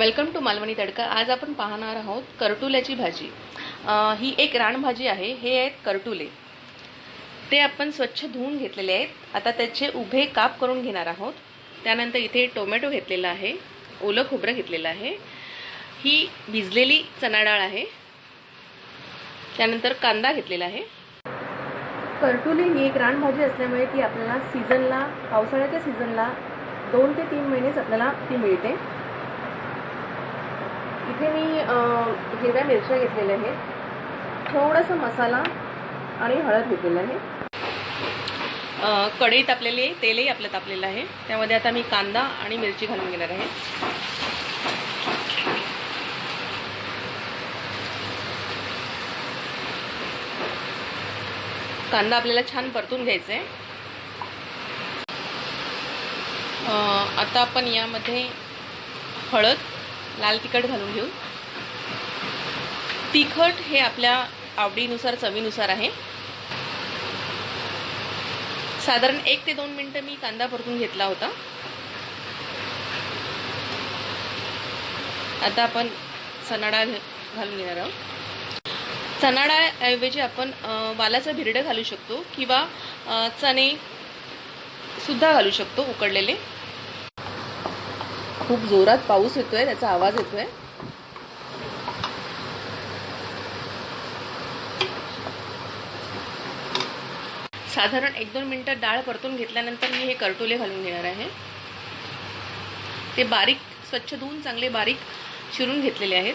Welcome to Malvani तडका। आज आपण पाहणार आहोत करटुल्याची भाजी। ही एक रानभाजी आहे। हे आहेत करटुले। ते आपण स्वच्छ धुवून घेतलेले आहेत। आता त्याचे उभे काप करून घेणार आहोत। त्यानंतर इथे टोमॅटो घेतलेला आहे, ओलं खोबरं घेतलेलं आहे, ही भिजलेली चणा डाळ आहे, त्यानंतर कांदा घेतलेला आहे। करटुले ही एक रानभाजी असल्यामुळे ती आपल्याला सीझनला, पावसाळ्याच्या सीझनला 2 ते 3 महिनेच आपल्याला ती मिळते। इथे मी हिरव्या मिरच्या घेतलेल्या आहेत, थोडासा मसाला आणि हळद घेतलेलं आहे। कढई तापलेली आहे, तेलही आपलं तापलेलं आहे। त्यामध्ये आता मी कांदा आणि मिरची घालून घेणार आहे। कांदा आपल्याला छान परतून घ्यायचा आहे। आता आपण यामध्ये हळद, लाल तिखट घालून घेऊ। तिखट हे आपल्या आवडीनुसार, चवीनुसार आहे। साधारण 1 ते 2 मिनिटं मी कांदा परतून घेतला होता। आता आपण चणा डाळ घालून घेणार आहोत। चणा डाळ ऐवजी आपण वालाचं भिरडं घालू शकतो किंवा चणे सुद्धा घालू शकतो उकडलेले। खूप जोरात पाऊस येतोय, त्याचा आवाज येतोय। साधारण 1-2 मिनिटं डाळ परतून घेतल्यानंतर मी हे करटुले घालून घेणार आहे। ते बारीक, स्वच्छ धुवून चांगले बारीक चिरून घेतलेले आहेत।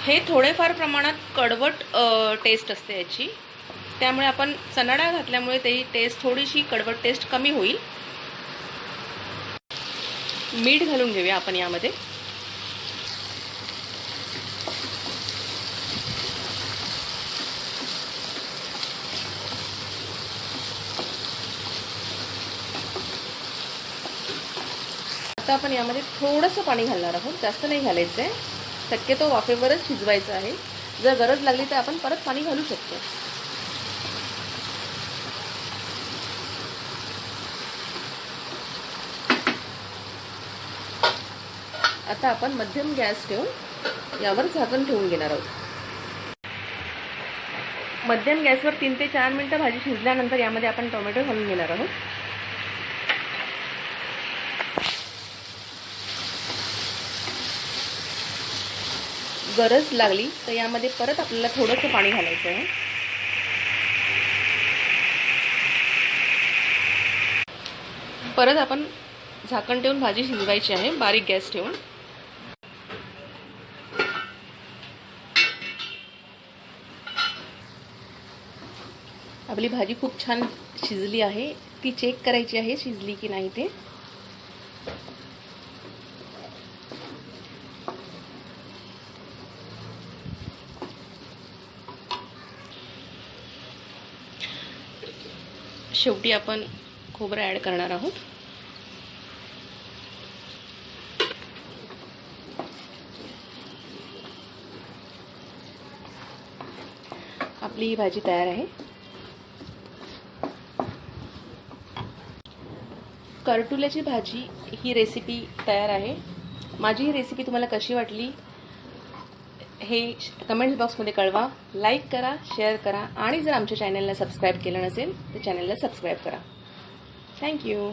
हे थोडेफार प्रमाणात कडवट टेस्ट असते याची, त्यामुळे आपण चणा डाळ घातल्यामुळे त्याची टेस्ट, थोडीशी कडवट टेस्ट कमी होईल। मीठ घालून घेऊया आपण यामध्ये। आता आपण यामध्ये थोडंसं पाणी घालणार आहोत, जास्त नाही घालायचं आहे। शक्यतो वाफेवरच शिजवायचं आहे। जर गरज लागली तर आपण परत पाणी घालू शकतो। आता आपण मध्यम गॅस ठेवून यावर झाकण ठेवून घेणार आहोत। मध्यम गॅसवर 3 ते 4 मिनिटं भाजी शिजल्यानंतर यामध्ये आपण टोमॅटो घालून घेणार आहोत। गरज लागली तर यामध्ये परत आपल्याला थोडंसं पाणी घालायचं आहे। परत आपण झाकण ठेवून भाजी शिजवायची आहे, बारीक गॅस ठेवून। आपली भाजी खूप छान शिजली आहे, ती चेक करायची आहे शिजली की नाही ते। शेवटी आपण खोबरं ॲड करणार आहोत। आपली ही भाजी तयार आहे। करटुल्याची भाजी ही रेसिपी तयार आहे। माझी ही रेसिपी तुम्हाला कशी वाटली हे कमेंट बॉक्समध्ये कळवा। लाईक करा, शेअर करा आणि जर आमच्या चॅनलला सबस्क्राईब केलं नसेल तर चॅनलला सबस्क्राईब करा। थँक्यू।